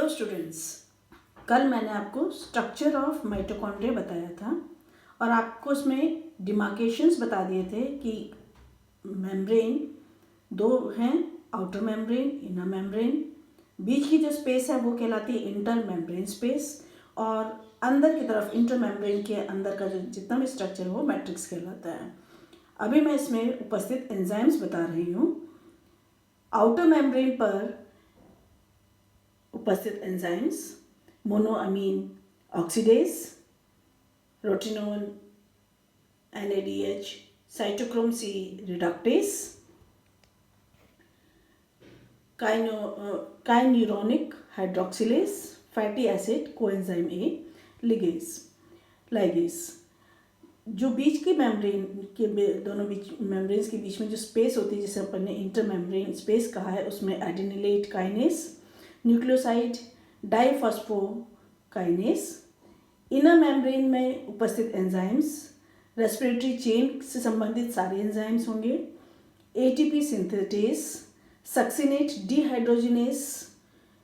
Students, कल मैंने आपको स्ट्रक्चर ऑफ माइटोकॉन्ड्रिया बताया था और आपको उसमें डिमार्केशंस बता दिए थे कि मेम्ब्रेन दो हैं, आउटर मेम्ब्रेन, इनर मेम्ब्रेन। बीच की जो स्पेस है वो कहलाती है इंटर मेम्ब्रेन स्पेस और अंदर की तरफ इंटर मेम्ब्रेन के अंदर का जो जितना भी स्ट्रक्चर है वो मैट्रिक्स कहलाता है। अभी मैं इसमें उपस्थित एंजाइम्स बता रही हूँ। आउटर मेम्ब्रेन पर उपस्थित enzymes monoamine oxidase, rotenone, NADH, cytochrome C reductase, kynurenic hydroxylase, fatty acid coenzyme A, ligase. जो बीच की मेम्ब्रेन के दोनों बीच मेम्ब्रेन्स के बीच में जो स्पेस होती है जिसे अपन ने इंटर मेम्ब्रेन स्पेस कहा है, उसमें एडिनिलेट काइनेस, न्यूक्लियोसाइड डाइफॉस्फोकाइनेस। इनर मेम्ब्रेन में उपस्थित एंजाइम्स रेस्पिरेटरी चेन से संबंधित सारे एंजाइम्स होंगे। ATP synthetase, succinate dehydrogenase,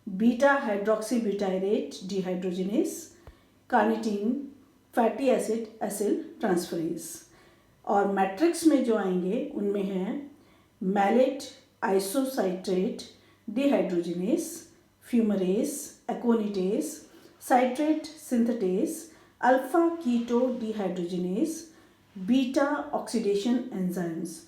beta hydroxy butyrate dehydrogenase, carnitine, fatty acid acyl transferase. और मैट्रिक्स में जो आएंगे उनमें हैं malate isocitrate dehydrogenase, fumarase, aconitase, citrate synthetase, alpha keto dehydrogenase, beta oxidation enzymes.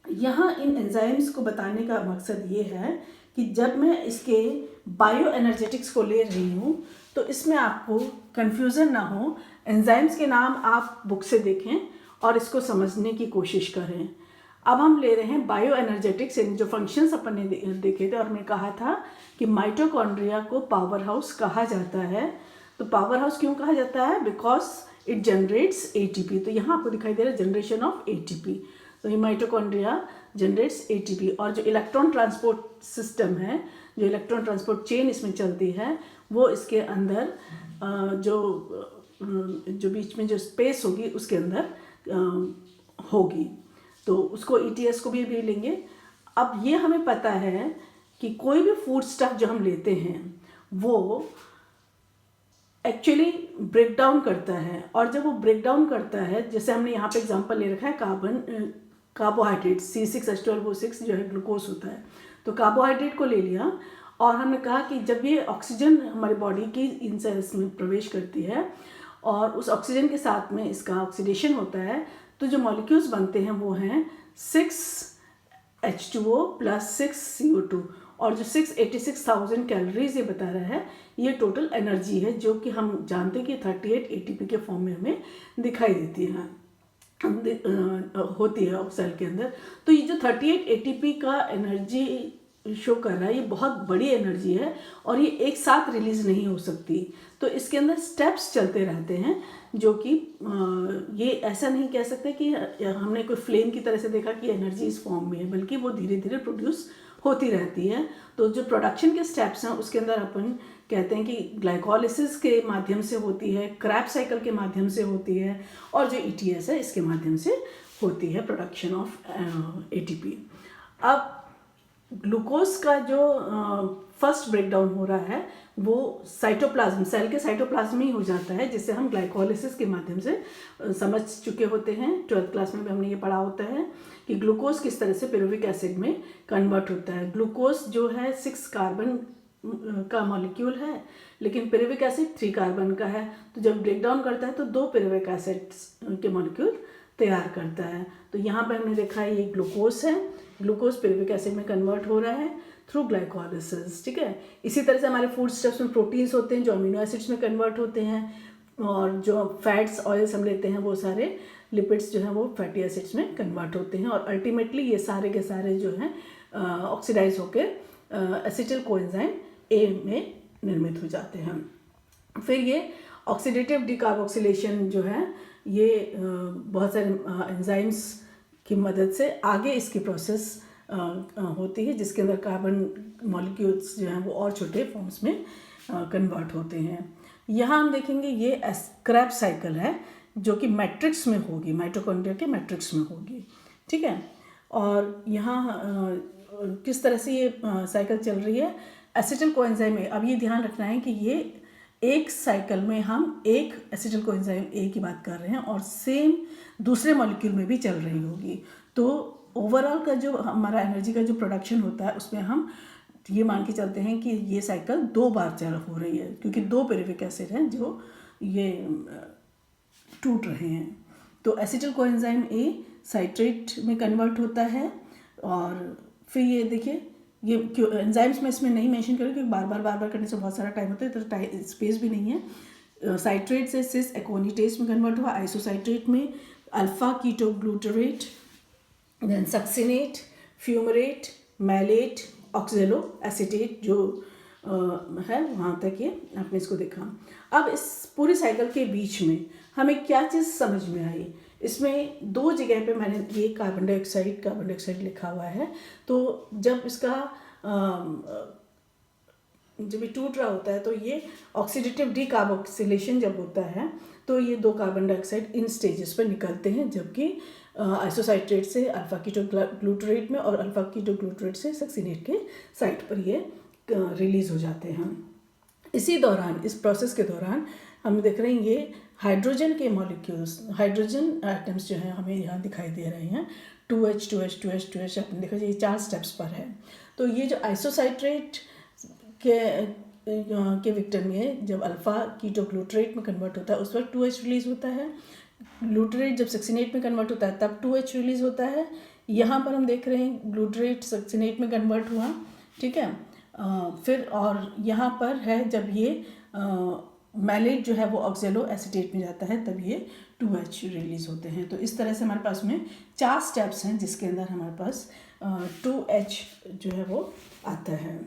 यहाँ इन एंजाइम्स को बताने का मकसद ये है कि जब मैं इसके बायो एनर्जेटिक्स को ले रही हूँ तो इसमें आपको कन्फ्यूज़न ना हो। एंजाइम्स के नाम आप बुक से देखें और इसको समझने की कोशिश करें। अब हम ले रहे हैं बायो एनर्जेटिक्स, जो फंक्शंस अपन ने देखे थे और मैं कहा था कि माइटोकॉन्ड्रिया को पावर हाउस कहा जाता है। तो पावर हाउस क्यों कहा जाता है? Because it generates ATP। तो यहाँ आपको दिखाई दे रहा है जनरेशन ऑफ ATP। तो ये माइटोकॉन्ड्रिया जनरेट्स ATP और जो इलेक्ट्रॉन ट्रांसपोर्ट सिस्टम है, जो इलेक्ट्रॉन ट्रांसपोर्ट चेन इसमें चलती है, वो इसके अंदर जो बीच में जो स्पेस होगी उसके अंदर होगी। तो उसको ETS को भी लेंगे। अब ये हमें पता है कि कोई भी फूड स्टफ जो हम लेते हैं वो एक्चुअली ब्रेक डाउन करता है और जब वो ब्रेक डाउन करता है, जैसे हमने यहाँ पे एग्जांपल ले रखा है कार्बोहाइड्रेट C6H12O6 जो है ग्लूकोज होता है। तो कार्बोहाइड्रेट को ले लिया और हमने कहा कि जब ये ऑक्सीजन हमारी बॉडी की इन सेल्स में प्रवेश करती है और उस ऑक्सीजन के साथ में इसका ऑक्सीडेशन होता है तो जो मॉलिक्यूल्स बनते हैं वो हैं 6H2O + 6CO2 और जो 686,000 कैलोरीज ये बता रहा है ये टोटल एनर्जी है जो कि हम जानते हैं कि 38 ATP के फॉर्म में हमें दिखाई देती है होती है सेल के अंदर। तो ये जो 38 ATP का एनर्जी शो कर रहा है ये बहुत बड़ी एनर्जी है और ये एक साथ रिलीज़ नहीं हो सकती। तो इसके अंदर स्टेप्स चलते रहते हैं जो कि ये ऐसा नहीं कह सकते कि हमने कोई फ्लेम की तरह से देखा कि एनर्जी इस फॉर्म में है, बल्कि वो धीरे धीरे प्रोड्यूस होती रहती है। तो जो प्रोडक्शन के स्टेप्स हैं उसके अंदर अपन कहते हैं कि ग्लाइकोलिसिस के माध्यम से होती है, क्रैब साइकिल के माध्यम से होती है और जो ETS है इसके माध्यम से होती है प्रोडक्शन ऑफ ATP। अब ग्लूकोज का जो फर्स्ट ब्रेकडाउन हो रहा है वो साइटोप्लाज्म, सेल के साइटोप्लाज्म में ही हो जाता है, जिसे हम ग्लाइकोलिसिस के माध्यम से समझ चुके होते हैं। 12th क्लास में भी हमने ये पढ़ा होता है कि ग्लूकोज किस तरह से पिरुविक एसिड में कन्वर्ट होता है। ग्लूकोज जो है 6 कार्बन का मॉलिक्यूल है लेकिन पिरुविक एसिड 3 कार्बन का है। तो जब ब्रेक डाउन करता है तो 2 पिरुविक एसिड के मॉलिक्यूल तैयार करता है। तो यहाँ पर हमने देखा है ये ग्लूकोज है, ग्लूकोज पिरुविक एसिड में कन्वर्ट हो रहा है थ्रू ग्लाइकोलिसिस। ठीक है, इसी तरह से हमारे फूड स्टफ्स में प्रोटीन्स होते हैं जो अमीनो एसिड्स में कन्वर्ट होते हैं और जो फैट्स ऑयल्स हम लेते हैं वो सारे लिपिड्स जो हैं वो फैटी एसिड्स में कन्वर्ट होते हैं और अल्टीमेटली ये सारे के सारे जो हैं ऑक्सीडाइज होकर एसिटिल कोएंजाइम A में निर्मित हो जाते हैं। फिर ये ऑक्सीडेटिव डिकार्बोक्सिलेशन जो है ये बहुत सारे एंजाइम्स की मदद से आगे इसकी प्रोसेस होती है जिसके अंदर कार्बन मॉलिक्यूल्स जो हैं वो और छोटे फॉर्म्स में कन्वर्ट होते हैं। यहाँ हम देखेंगे ये क्रैब साइकिल है जो कि मैट्रिक्स में होगी, माइटोकॉन्ड्रिया के मैट्रिक्स में होगी। ठीक है, और यहाँ किस तरह से ये साइकिल चल रही है एसिटिल कोएंजाइम ए। अब ये ध्यान रखना है कि ये एक साइकिल में हम एक एसिटिल कोएंजाइम ए की बात कर रहे हैं और सेम दूसरे मॉलिक्यूल में भी चल रही होगी। तो ओवरऑल का जो हमारा एनर्जी का जो प्रोडक्शन होता है उसमें हम ये मान के चलते हैं कि ये साइकिल 2 बार चल हो रही है, क्योंकि 2 पेरिफिक एसिड हैं जो ये टूट रहे हैं। तो एसिटिल कोएंजाइम ए साइट्रेट में कन्वर्ट होता है और फिर ये देखिए ये एंजाइम्स में इसमें नहीं मेंशन करें क्योंकि बार बार करने से बहुत सारा टाइम होता है, तो स्पेस भी नहीं है। साइट्रेट से सिस एक्वानिटेस में कन्वर्ट हुआ, आइसोसाइट्रेट में alpha ketoglutarate, then succinate, fumarate, malate, oxaloacetate जो है वहाँ तक ये आपने इसको देखा। अब इस पूरी साइकिल के बीच में हमें क्या चीज़ समझ में आई, इसमें 2 जगह पे मैंने ये कार्बन डाइऑक्साइड लिखा हुआ है। तो जब इसका जब ये टूट रहा होता है तो ये ऑक्सीडेटिव डीकार्बोक्सिलेशन जब होता है तो ये 2 कार्बन डाइऑक्साइड इन स्टेजेस पर निकलते हैं, जबकि आइसोसाइट्रेट से अल्फा कीटोग्लूटरेट में और अल्फा कीटोग्लूटरेट से सक्सिनेट के साइट पर ये रिलीज हो जाते हैं। इसी दौरान इस प्रोसेस के दौरान हम देख रहे हैं ये हाइड्रोजन के मॉलिक्यूल्स, हाइड्रोजन एटम्स जो हैं हमें यहाँ दिखाई दे रहे हैं 2H 2H 2H 2H आपने देखा ये 4 स्टेप्स पर है। तो ये जो आइसोसाइट्रेट के विक्टर में जब अल्फा कीटोग्लूटरेट में कन्वर्ट होता है उस पर 2H रिलीज होता है, ग्लूटरेट जब सक्सिनेट में कन्वर्ट होता है तब 2H रिलीज होता है। यहाँ पर हम देख रहे हैं ग्लूटरेट सक्सिनेट में कन्वर्ट हुआ, ठीक है। फिर और यहाँ पर है जब ये मैलेट जो है वो ऑक्जेलो एसीटेट में जाता है तब ये 2H रिलीज होते हैं। तो इस तरह से हमारे पास में 4 स्टेप्स हैं जिसके अंदर हमारे पास 2H जो है वो आता है।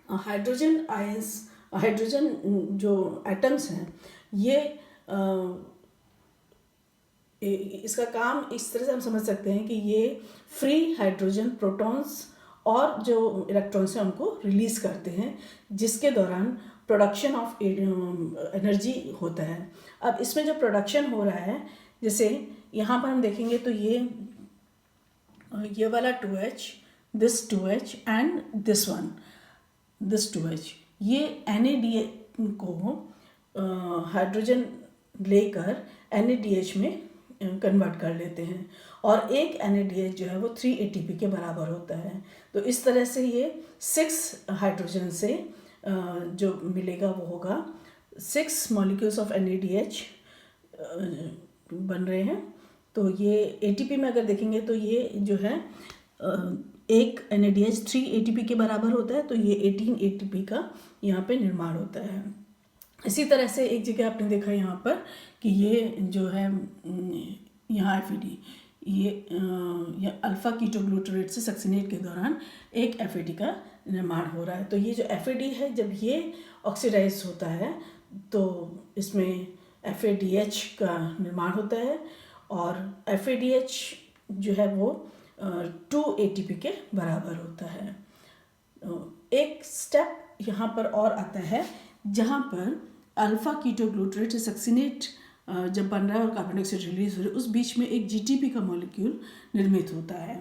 हाइड्रोजन आयंस, हाइड्रोजन जो एटम्स हैं ये इसका काम इस तरह से हम समझ सकते हैं कि ये फ्री हाइड्रोजन प्रोटॉन्स और जो इलेक्ट्रॉन्स हैं उनको रिलीज़ करते हैं, जिसके दौरान प्रोडक्शन ऑफ एनर्जी होता है। अब इसमें जो प्रोडक्शन हो रहा है, जैसे यहाँ पर हम देखेंगे तो ये वाला 2H, this 2H and this 2H, ये NADH को हाइड्रोजन लेकर NADH में कन्वर्ट कर लेते हैं और एक NADH जो है वो 3 ATP के बराबर होता है। तो इस तरह से ये 6 हाइड्रोजन से जो मिलेगा वो होगा 6 मॉलिक्यूल्स ऑफ NADH बन रहे हैं। तो ये ATP में अगर देखेंगे तो ये जो है एक NADH 3 ATP के बराबर होता है, तो ये 18 ATP का यहाँ पे निर्माण होता है। इसी तरह से एक जगह आपने देखा यहाँ पर कि ये जो है यहाँ FAD, ये अल्फा कीटोग्लूटरेट से सक्सिनेट के दौरान एक FAD का निर्माण हो रहा है। तो ये जो FAD है जब ये ऑक्सीडाइज होता है तो इसमें FADH का निर्माण होता है और FADH जो है वो 2 ATP के बराबर होता है। एक स्टेप यहाँ पर और आता है जहाँ पर अल्फा कीटोग्लूटरेट से सक्सिनेट जब बन रहा है और कार्बन डाइऑक्साइड रिलीज हो रही है उस बीच में एक GTP का मॉलिक्यूल निर्मित होता है।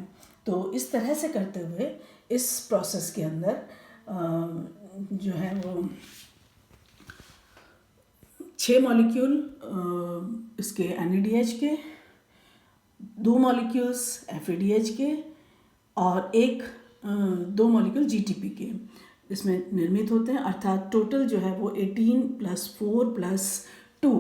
तो इस तरह से करते हुए इस प्रोसेस के अंदर जो है वो 6 मॉलिक्यूल इसके NADH के, 2 मॉलिक्यूल्स FADH के और 2 मॉलिक्यूल GTP के इसमें निर्मित होते हैं। अर्थात टोटल जो है वो 18 + 4 + 2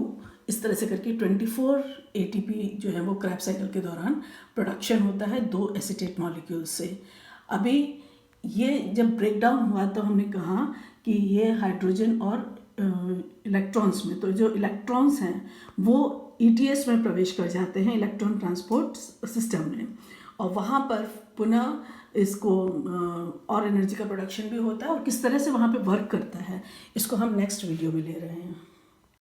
इस तरह से करके 24 ATP जो है वो क्रैब साइकिल के दौरान प्रोडक्शन होता है 2 एसीटेट मॉलिक्यूल से। अभी ये जब ब्रेक डाउन हुआ तो हमने कहा कि ये हाइड्रोजन और इलेक्ट्रॉन्स में, तो जो इलेक्ट्रॉन्स हैं वो ETS में प्रवेश कर जाते हैं, इलेक्ट्रॉन ट्रांसपोर्ट सिस्टम में, और वहाँ पर पुनः इसको और एनर्जी का प्रोडक्शन भी होता है और किस तरह से वहाँ पे वर्क करता है इसको हम नेक्स्ट वीडियो में ले रहे हैं।